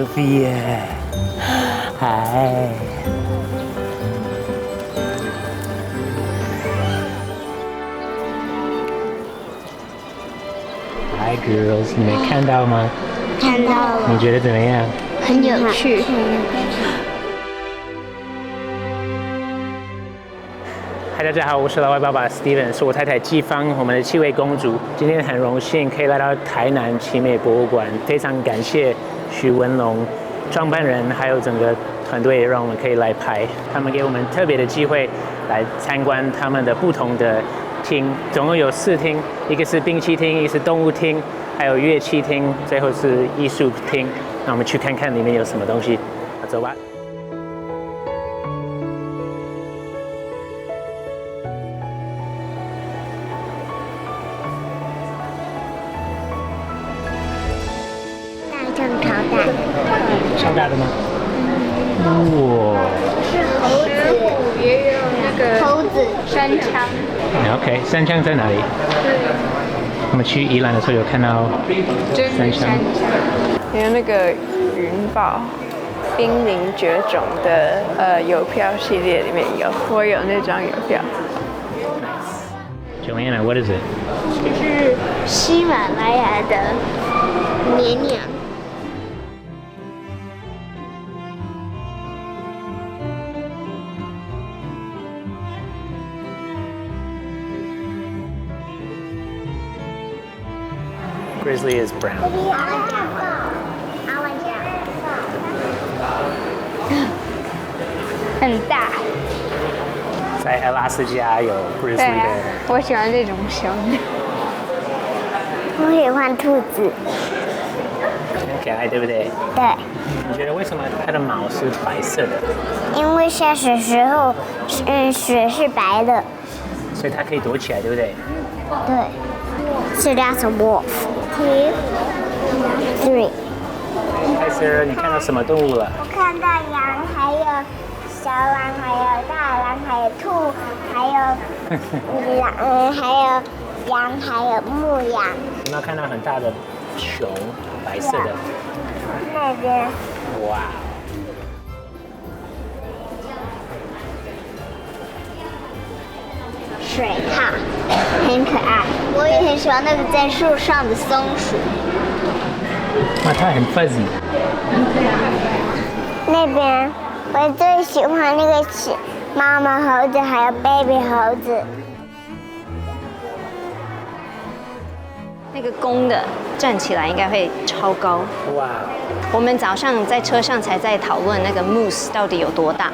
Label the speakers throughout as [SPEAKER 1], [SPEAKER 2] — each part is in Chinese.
[SPEAKER 1] Sophia， 嗨。Hi girls， 你们看到吗？
[SPEAKER 2] 看到了。
[SPEAKER 1] 你觉得怎么样？
[SPEAKER 2] 很有趣。
[SPEAKER 1] 嗨，大家好，我是老外爸爸 Steven， 是我太太季芳，我们的7位公主。今天很荣幸可以来到台南奇美博物馆，非常感谢许文龙创办人还有整个团队，让我们可以来拍。他们给我们特别的机会来参观他们的不同的厅，总共有4厅，一个是兵器厅，一个是动物厅，还有乐器厅，最后是艺术厅。那我们去看看里面有什么东西，走吧。超大的吗？哇！
[SPEAKER 2] 是猴子，也有那个猴子山枪。
[SPEAKER 1] OK， 山枪在哪里？我们去宜兰的时候有看到山枪。
[SPEAKER 3] 还有那个云豹，濒临绝种的邮票系列里面有，我有那张邮票。
[SPEAKER 1] Joanna, what is it?
[SPEAKER 2] 是喜马拉雅的绵羊。
[SPEAKER 1] Grizzly is brown.
[SPEAKER 2] 很大。
[SPEAKER 1] 在阿拉斯加有 Grizzly 的。
[SPEAKER 3] 我喜欢这种熊。
[SPEAKER 2] 我喜欢兔子。
[SPEAKER 1] 很可爱，对不对？
[SPEAKER 2] 对。
[SPEAKER 1] 你觉得为什么它的毛是白色的？
[SPEAKER 2] 因为下雪时候，雪是白的。
[SPEAKER 1] 所以它可以躲起来，对不对？
[SPEAKER 2] 对。So that's a wolf. 2, 3.
[SPEAKER 1] 开始，你看到什么动物了？
[SPEAKER 2] 我看到羊，还有小狼，还有大狼，还有兔，还有狼，还有羊，还有牧羊。
[SPEAKER 1] 有没有看到很大的熊，白色的？
[SPEAKER 2] 那边。
[SPEAKER 1] 哇！
[SPEAKER 2] 水獭很可爱，我也很喜欢那个在树上的松鼠。
[SPEAKER 1] 哇，它很 fuzzy。
[SPEAKER 2] 那边我最喜欢那个妈妈猴子，还有 baby 猴子。
[SPEAKER 4] 那个公的站起来应该会超高。
[SPEAKER 1] 哇！
[SPEAKER 4] 我们早上在车上才在讨论那个 moose 到底有多大。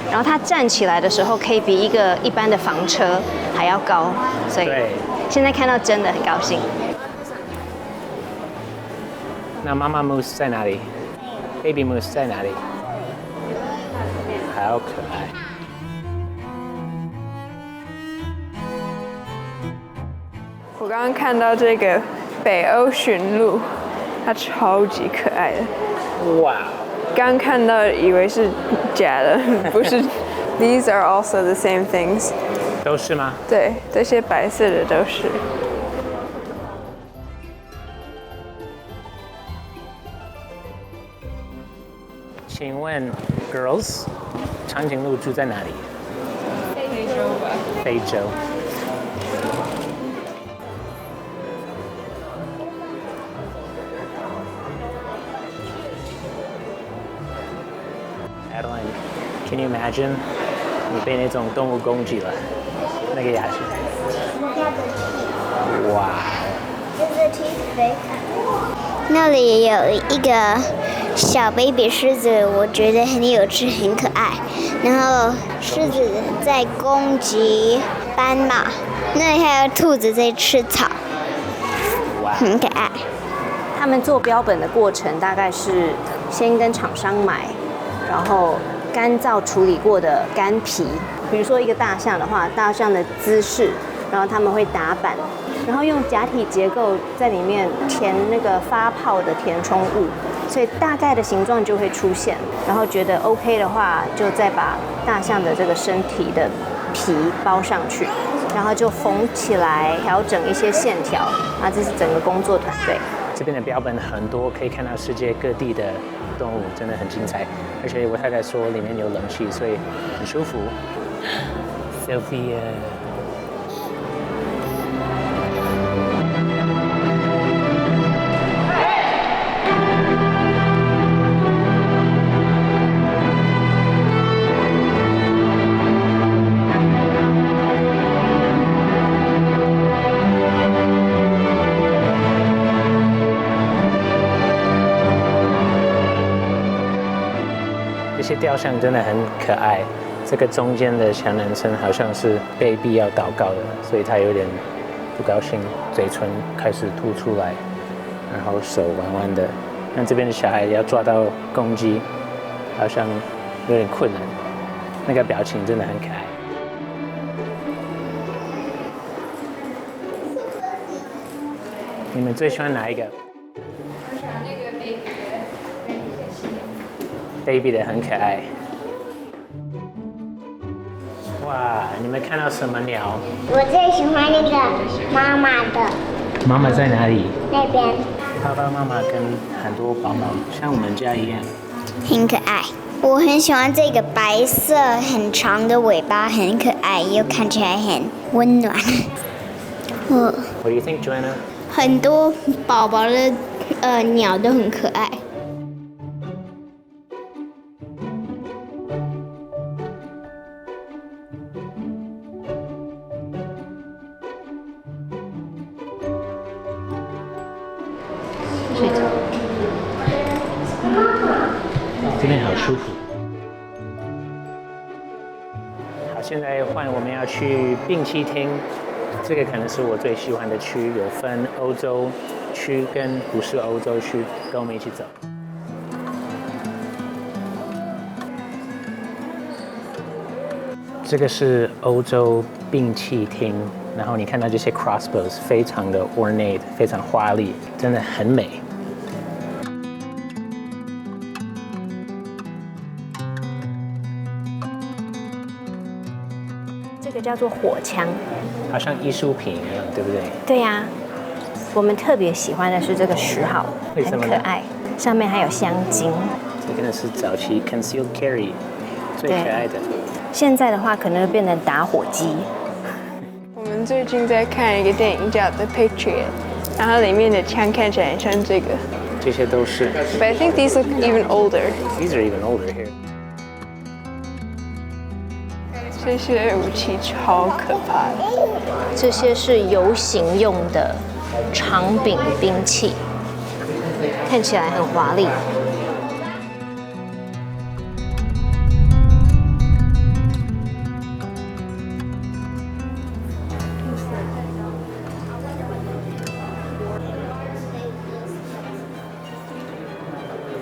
[SPEAKER 4] 然后它站起来的时候，可以比一般的房车还要高，所以现在看到真的很高兴。
[SPEAKER 1] 那妈妈 moose 在哪里 ？Baby moose 在哪里？好可爱！
[SPEAKER 3] 我刚刚看到这个北欧驯鹿，它超级可爱的。
[SPEAKER 1] 哇！
[SPEAKER 3] 刚看到以为是假的，不是。These are also the same things。
[SPEAKER 1] 都是吗？
[SPEAKER 3] 对，这些白色的都是。
[SPEAKER 1] 请问 ，girls， 长颈鹿住在哪里？
[SPEAKER 3] 非洲吧。
[SPEAKER 1] 非洲。Adeline, can you imagine 你被那种动物攻击了，那个牙齿？哇！
[SPEAKER 2] 那里有一个小 baby 狮子，我觉得很有趣，很可爱。然后狮子在攻击斑马，那里还有兔子在吃草，很可爱。
[SPEAKER 4] 他们做标本的过程大概是先跟厂商买，然后干燥处理过的干皮。比如说一个大象的话，大象的姿势，然后他们会打板，然后用假体结构在里面填那个发泡的填充物，所以大概的形状就会出现。然后觉得 OK 的话，就再把大象的这个身体的皮包上去，然后就缝起来，调整一些线条。啊，这是整个工作团队。
[SPEAKER 1] 这边的标本很多，可以看到世界各地的动物，真的很精彩。而且我太太说里面有冷气，所以很舒服。Sophia。这些雕像真的很可爱。这个中间的小男生好像是被逼要祷告的，所以他有点不高兴，嘴唇开始凸出来，然后手弯弯的。那这边的小孩要抓到公鸡，好像有点困难。那个表情真的很可爱。你们最喜欢哪一个？
[SPEAKER 3] 我喜欢那个
[SPEAKER 1] baby 的很可爱。哇，你们看到什么鸟？
[SPEAKER 2] 我最喜欢那个妈妈的
[SPEAKER 1] 妈妈在哪里？
[SPEAKER 2] 那边，
[SPEAKER 1] 爸爸妈妈跟很多宝宝，像我们家一样。
[SPEAKER 2] 很可爱。我很喜欢这个白色很长的尾巴，很可爱，又看起来很温暖。
[SPEAKER 1] What do you think, Joanna?
[SPEAKER 2] 很多宝宝的鸟都很可爱。
[SPEAKER 1] 这边好舒服。好，现在换我们要去病器厅，这个可能是我最喜欢的区，有分欧洲区跟不是欧洲区，跟我们一起走。这个是欧洲病器厅，然后你看到这些 crossbows 非常的 ornate， 非常华丽，真的很美。
[SPEAKER 4] 这个叫做火枪，
[SPEAKER 1] 好像艺术品一样，对不对？
[SPEAKER 4] 对呀、我们特别喜欢的是这个10号，
[SPEAKER 1] 为什么呢
[SPEAKER 4] 很可爱，上面还有香精。
[SPEAKER 1] 这个是早期 concealed carry 最可爱的。
[SPEAKER 4] 现在的话，可能就变成打火机。
[SPEAKER 3] 我们最近在看一个电影叫《The Patriot》，然后里面的枪看起来很像这个。
[SPEAKER 1] 这些都是
[SPEAKER 3] But I think these look even older.
[SPEAKER 1] These are even older here.
[SPEAKER 3] 这些武器超可怕的。
[SPEAKER 4] 这些是游行用的长柄兵器，看起来很华丽。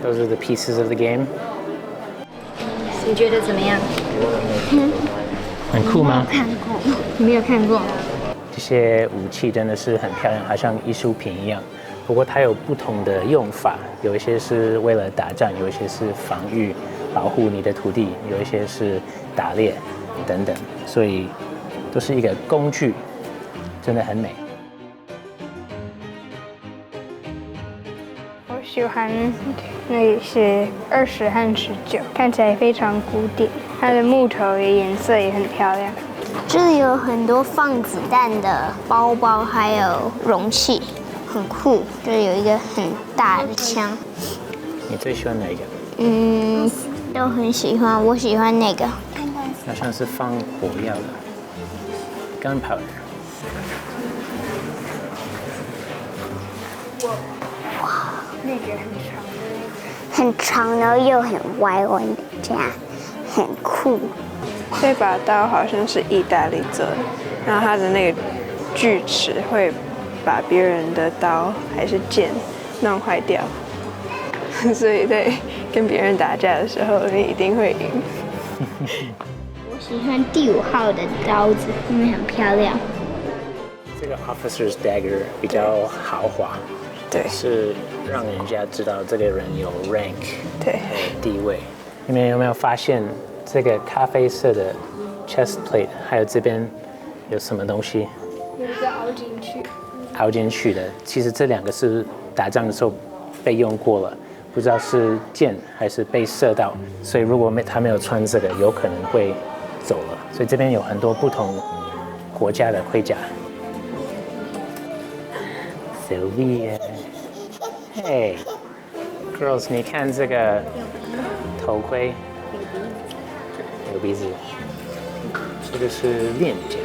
[SPEAKER 1] Those are the pieces of the game.
[SPEAKER 4] 你觉得怎么样？
[SPEAKER 1] 很酷吗？
[SPEAKER 2] 看过，
[SPEAKER 4] 你没有看过？
[SPEAKER 1] 这些武器真的是很漂亮，好像艺术品一样。不过它有不同的用法，有一些是为了打仗，有一些是防御、保护你的土地，有一些是打猎等等，所以都是一个工具，真的很美。
[SPEAKER 5] 我喜欢那些20和19，看起来非常古典，它的木头的颜色也很漂亮。
[SPEAKER 2] 这里有很多放子弹的包包，还有容器，很酷。这里有一个很大的枪，
[SPEAKER 1] 你最喜欢哪一个？
[SPEAKER 2] 都很喜欢。我喜欢那个。
[SPEAKER 1] 好像是放火药的 gunpowder。
[SPEAKER 5] 那个很长的那个。
[SPEAKER 2] 很长，然后又很歪弯的，这样很酷。
[SPEAKER 3] 这把刀好像是意大利做的，然后它的那个锯齿会把别人的刀还是剑弄坏掉，所以在跟别人打架的时候，你一定会赢。
[SPEAKER 2] 我喜欢第5号的刀子，因为很漂亮。
[SPEAKER 1] 这个 officer's dagger 比较豪华，
[SPEAKER 3] 对
[SPEAKER 1] 是让人家知道这个人有 rank，
[SPEAKER 3] 对，
[SPEAKER 1] 有地位。你们有没有发现这个咖啡色的 chest plate， 还有这边有什么东西？
[SPEAKER 5] 有一个凹进去。
[SPEAKER 1] 凹进去的，其实这2个是打仗的时候被用过了，不知道是箭还是被射到，所以如果他没有穿这个，有可能会走了。所以这边有很多不同国家的盔甲。Sylvia， 嘿 ，Girls， 你看这个头盔，有鼻子，这个是链甲。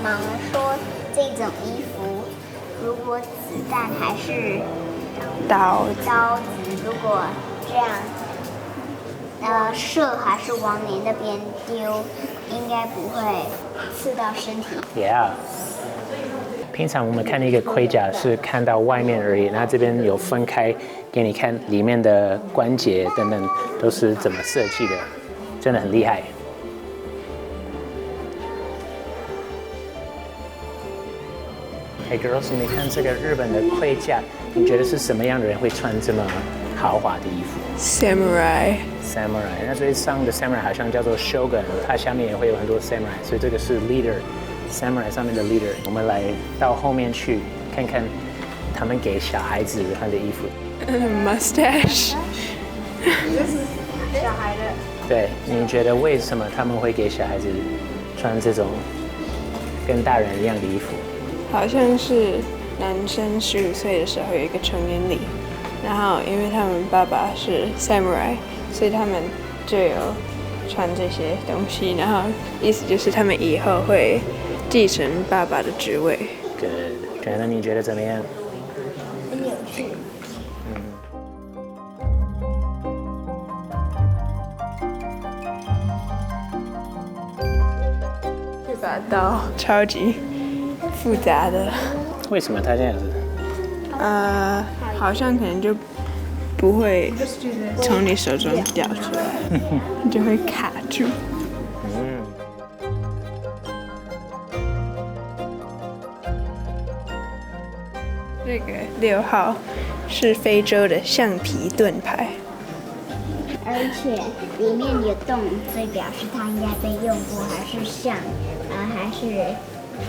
[SPEAKER 2] 妈妈说这种衣服，如果子弹还是
[SPEAKER 3] 刀
[SPEAKER 2] 子，如果这样射还是往你那边丢，应该不会刺到身体。
[SPEAKER 1] Yeah。平常我们看那个盔甲是看到外面而已，那这边有分开给你看里面的关节等等都是怎么设计的，真的很厉害。Hey girls， 你看这个日本的盔甲，你觉得是什么样的人会穿这么豪华的衣服
[SPEAKER 3] Samurai，
[SPEAKER 1] ？Samurai， 那最上的 Samurai 好像叫做 Shogun， 它下面也会有很多 Samurai， 所以这个是 Leader。Samurai 上面的 leader， 我们来到后面去看看他们给小孩子穿的衣服。
[SPEAKER 3] Mustache，
[SPEAKER 5] 这是小孩的。
[SPEAKER 1] 对，你觉得为什么他们会给小孩子穿这种跟大人一样的衣服？
[SPEAKER 3] 好像是男生15岁的时候有一个成年礼，然后因为他们爸爸是 Samurai， 所以他们就有穿这些东西，然后意思就是他们以后会继承爸爸的职位。
[SPEAKER 1] Good， 那你觉得怎么样？
[SPEAKER 2] 很有趣。
[SPEAKER 3] 这把刀超级复杂的，
[SPEAKER 1] 为什么他这样子？
[SPEAKER 3] 好像可能就不会从你手中掉出来，你就会卡住。这个6号是非洲的橡皮盾牌，
[SPEAKER 2] 而且里面有洞，所以表示它应该被用过，还是像，还是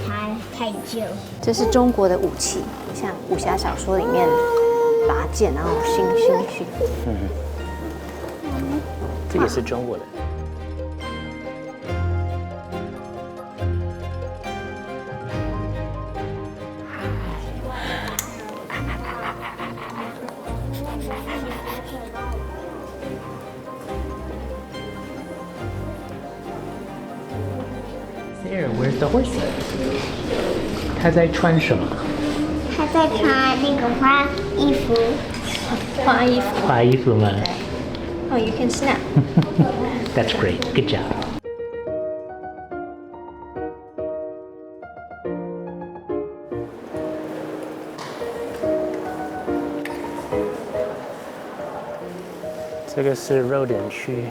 [SPEAKER 2] 它太旧。
[SPEAKER 4] 这是中国的武器，像武侠小说里面拔剑，然后星星。
[SPEAKER 1] 这也是中国的。There, where's the horse? 他在穿什么？
[SPEAKER 2] 他在穿那个花衣服。
[SPEAKER 4] 花衣服。
[SPEAKER 1] 花衣服吗
[SPEAKER 4] Oh, you can snap.
[SPEAKER 1] That's great. Good job. 这个是肉点区。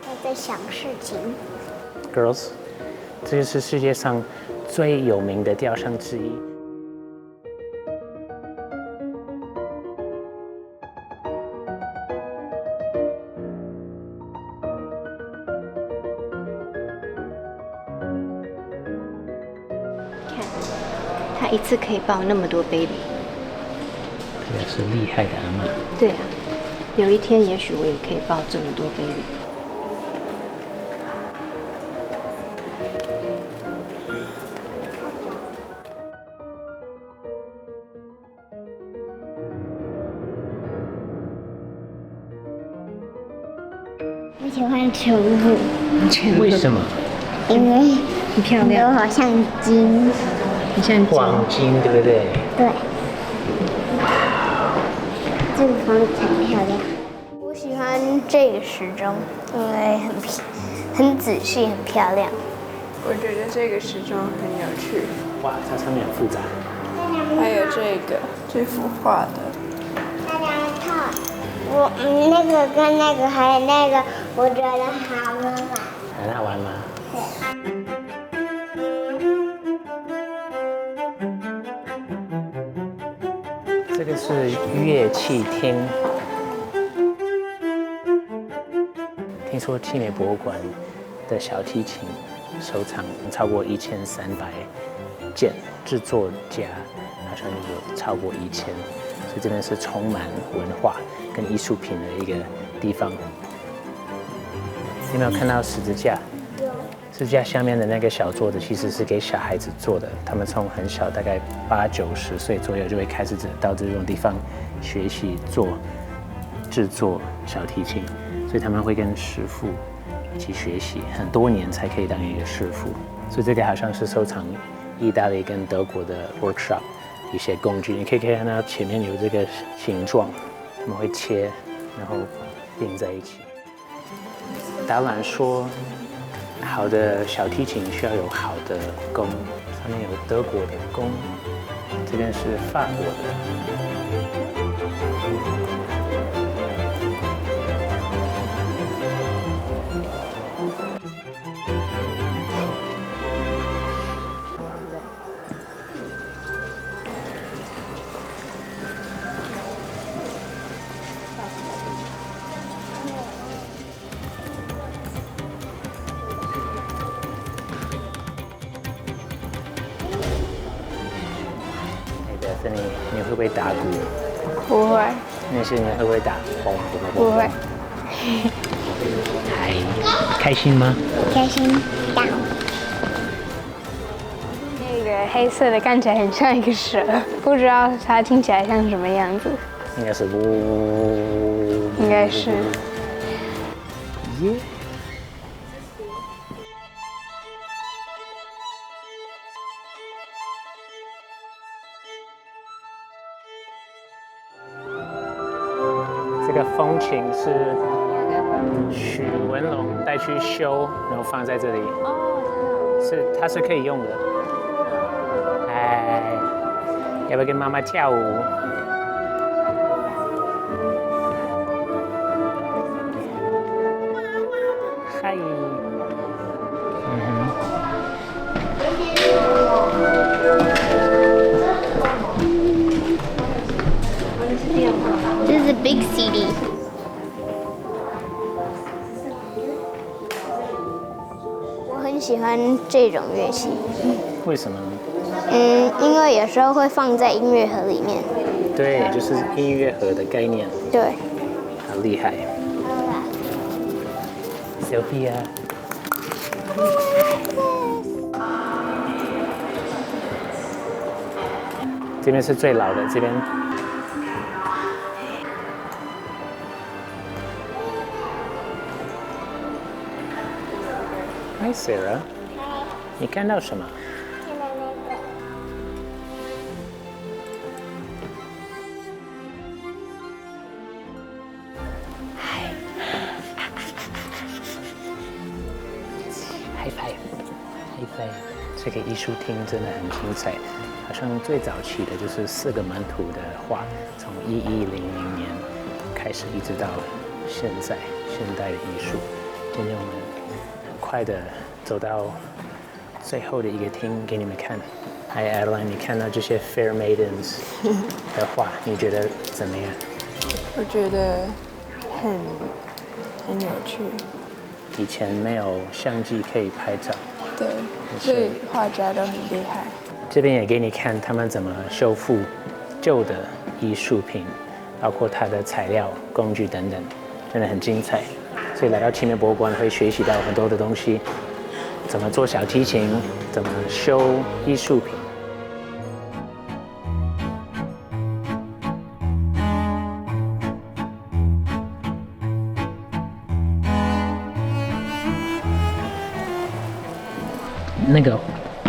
[SPEAKER 2] 他在想事情。
[SPEAKER 1] Girls， 这是世界上最有名的雕像之一。
[SPEAKER 4] 看，他一次可以抱那么多 baby。
[SPEAKER 1] 这个是厉害的阿嬷。
[SPEAKER 4] 对啊，有一天也许我也可以抱这么多 baby。
[SPEAKER 2] 我喜欢宠物，
[SPEAKER 1] 为什么？
[SPEAKER 2] 因为
[SPEAKER 4] 很漂亮，
[SPEAKER 2] 都好像金。
[SPEAKER 4] 很像
[SPEAKER 1] 黄金，对不对？
[SPEAKER 2] 对。这个房子很漂亮。我喜欢这个时钟，因为很仔细，很漂亮。
[SPEAKER 3] 我觉得这个时钟很有趣。
[SPEAKER 1] 哇，它上面很复杂。
[SPEAKER 3] 还有这幅画的。
[SPEAKER 2] 大家看，我那个跟那个还有那个，我觉得好玩。
[SPEAKER 1] 很好玩吗？这个是乐器厅，听说奇美博物馆的小提琴收藏超过1300件制作家好像有超过1000，所以这边是充满文化跟艺术品的一个地方。有没有看到十字架？十字架下面的那个小桌子其实是给小孩子做的，他们从很小，大概8、90岁左右就会开始到这种地方学习制作小提琴，所以他们会跟师傅一起学习，很多年才可以当一个师傅。所以这个好像是收藏意大利跟德国的 workshop 一些工具，你可以看到前面有这个形状，他们会切，然后并在一起。导览说，好的小提琴需要有好的弓，上面有德国的弓，这边是法国的。你会不会打鼓？
[SPEAKER 5] 不会，
[SPEAKER 1] 那些你会不会打？
[SPEAKER 5] 不会。
[SPEAKER 1] 还开心吗？
[SPEAKER 2] 开心到。
[SPEAKER 5] 那个黑色的看起来很像一个蛇，不知道它听起来像什么样子。
[SPEAKER 1] 应该是呜。
[SPEAKER 5] 应该是。
[SPEAKER 1] 耶。这个风琴是许文龙带去修，然后放在这里。它是可以用的。哎，要不要跟妈妈跳舞？嗨。
[SPEAKER 2] 这是 Big CD。我很喜欢这种乐器。
[SPEAKER 1] 为什么呢？
[SPEAKER 2] 因为有时候会放在音乐盒里面。
[SPEAKER 1] 对，就是音乐盒的概念。
[SPEAKER 2] 对。
[SPEAKER 1] 好厉害。Sophia。这边是最老的，这边。Hi Sarah， 你看到什么？
[SPEAKER 2] 看到那个。
[SPEAKER 1] Hi，这个艺术厅真的很精彩，好像最早期的就是4个门徒的画，从1100年开始，一直到现在现代的艺术。今天我们很快的走到最后的一个厅给你们看。Hi Adeline， 你看到这些 Fair Maidens 的画，你觉得怎么样？
[SPEAKER 3] 我觉得很有趣。
[SPEAKER 1] 以前没有相机可以拍照，
[SPEAKER 3] 对，所以画家都很厉害。
[SPEAKER 1] 这边也给你看他们怎么修复旧的艺术品，包括它的材料、工具等等，真的很精彩。所以来到奇美博物馆会学习到很多的东西，怎么做小提琴，怎么修艺术品。那个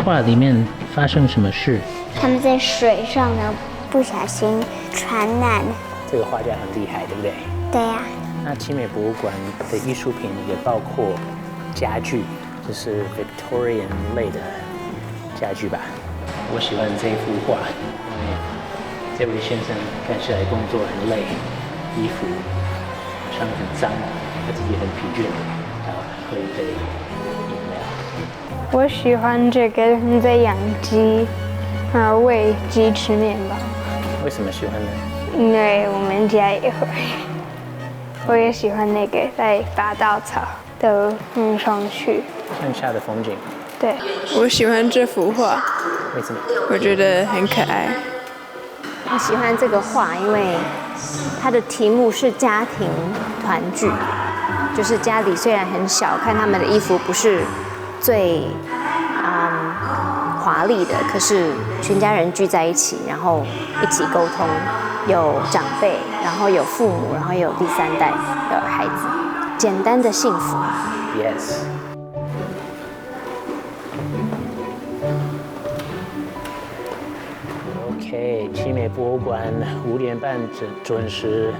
[SPEAKER 1] 画里面发生什么事？
[SPEAKER 2] 他们在水上呢，不小心船难。
[SPEAKER 1] 这个画家很厉害，对不对？
[SPEAKER 2] 对呀。
[SPEAKER 1] 那奇美博物馆的艺术品也包括家具，就是 Victorian 类的家具吧。我喜欢这幅画，这位先生看起来工作很累，衣服好像很脏，他自己很疲倦，然后喝一杯饮料。
[SPEAKER 5] 我喜欢这个人在养鸡，喂鸡吃面包。
[SPEAKER 1] 为什么喜欢呢？
[SPEAKER 5] 因为我们家也会。我也喜欢那个在拔稻草都弄上去。
[SPEAKER 1] 乡下的风景。
[SPEAKER 5] 对，
[SPEAKER 3] 我喜欢这幅画，
[SPEAKER 1] 为什么？
[SPEAKER 3] 我觉得很可爱。
[SPEAKER 4] 我喜欢这个画，因为它的题目是家庭团聚，就是家里虽然很小，看他们的衣服不是最华丽的，可是全家人聚在一起，然后一起沟通，有长辈，然后有父母，然后有第三代的孩子，简单的幸福。
[SPEAKER 1] Yes。OK， 奇美博物馆5点半准时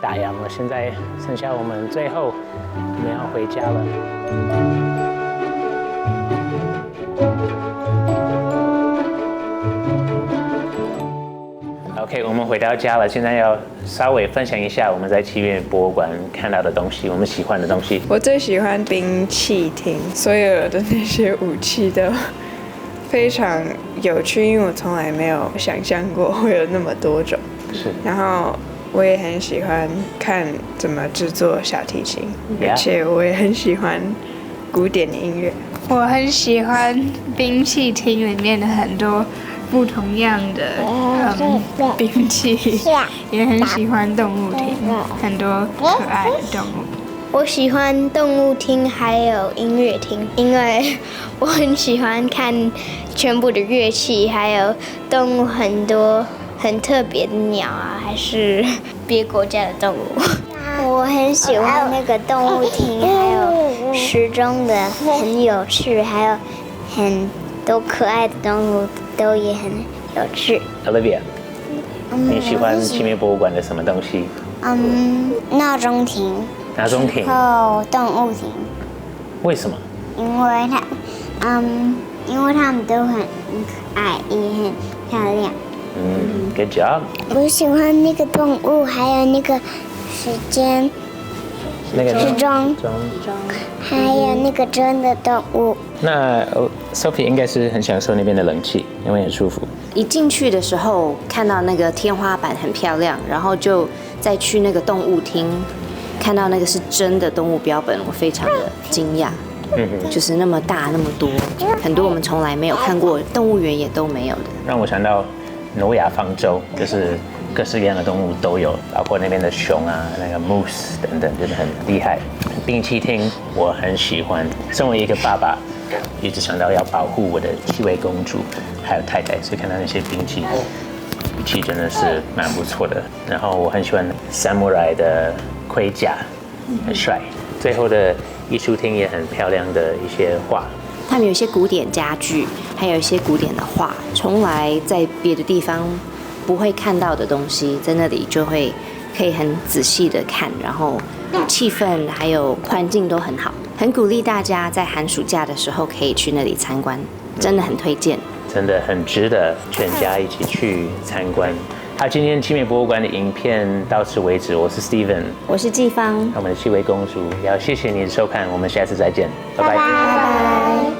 [SPEAKER 1] 打烊了，现在剩下我们最后，我们要回家了。OK， 我们回到家了，现在要稍微分享一下我们在奇美博物馆看到的东西，我们喜欢的东西。
[SPEAKER 3] 我最喜欢兵器厅，所有的那些武器都非常有趣，因为我从来没有想象过会有那么多种。
[SPEAKER 1] 是。
[SPEAKER 3] 然后我也很喜欢看怎么制作小提琴，而且我也很喜欢古典音乐。
[SPEAKER 5] 我很喜欢兵器厅里面的很多不同样的兵器，也很喜欢动物厅，很多可爱的动物。
[SPEAKER 2] 我喜欢动物厅还有音乐厅，因为我很喜欢看全部的乐器，还有动物很多很特别的鸟啊，还是别国家的动物。我很喜欢那个动物厅，还有时钟的很有趣，还有很多可爱的动物都也很有趣。
[SPEAKER 1] Olivia， 你喜欢奇美博物馆的什么东西？
[SPEAKER 2] 闹钟亭。
[SPEAKER 1] 闹钟亭。
[SPEAKER 2] 然后动物亭。
[SPEAKER 1] 为什么？
[SPEAKER 2] 因为他们都很可爱，也很漂亮。
[SPEAKER 1] Good job。
[SPEAKER 2] 我喜欢那个动物，还有那个时间。
[SPEAKER 1] 那个
[SPEAKER 2] 时钟，还有那个真的动物。
[SPEAKER 1] 那Sophie 应该是很享受那边的冷气，因为很舒服。
[SPEAKER 4] 一进去的时候看到那个天花板很漂亮，然后就再去那个动物厅，看到那个是真的动物标本，我非常的惊讶。就是那么大那么多，很多我们从来没有看过，动物园也都没有的。
[SPEAKER 1] 让我想到挪亚方舟，就是各式各样的动物都有，包括那边的熊啊、那个 moose 等等，真的很厉害。兵器厅我很喜欢，身为一个爸爸，一直想到要保护我的7位公主还有太太，所以看到那些兵器，武器真的是蛮不错的。然后我很喜欢 samurai 的盔甲，很帅。最后的艺术厅也很漂亮的一些画。
[SPEAKER 4] 他们有一些古典家具，还有一些古典的画，从来在别的地方不会看到的东西，在那里就会可以很仔细的看，然后气氛还有环境都很好，很鼓励大家在寒暑假的时候可以去那里参观，真的很推荐，
[SPEAKER 1] 真的很值得全家一起去参观。好，今天奇美博物馆的影片到此为止，我是 Steven，
[SPEAKER 4] 我是季芳，
[SPEAKER 1] 我们的7位公主，也要谢谢你的收看，我们下次再见，拜拜。
[SPEAKER 2] 拜拜。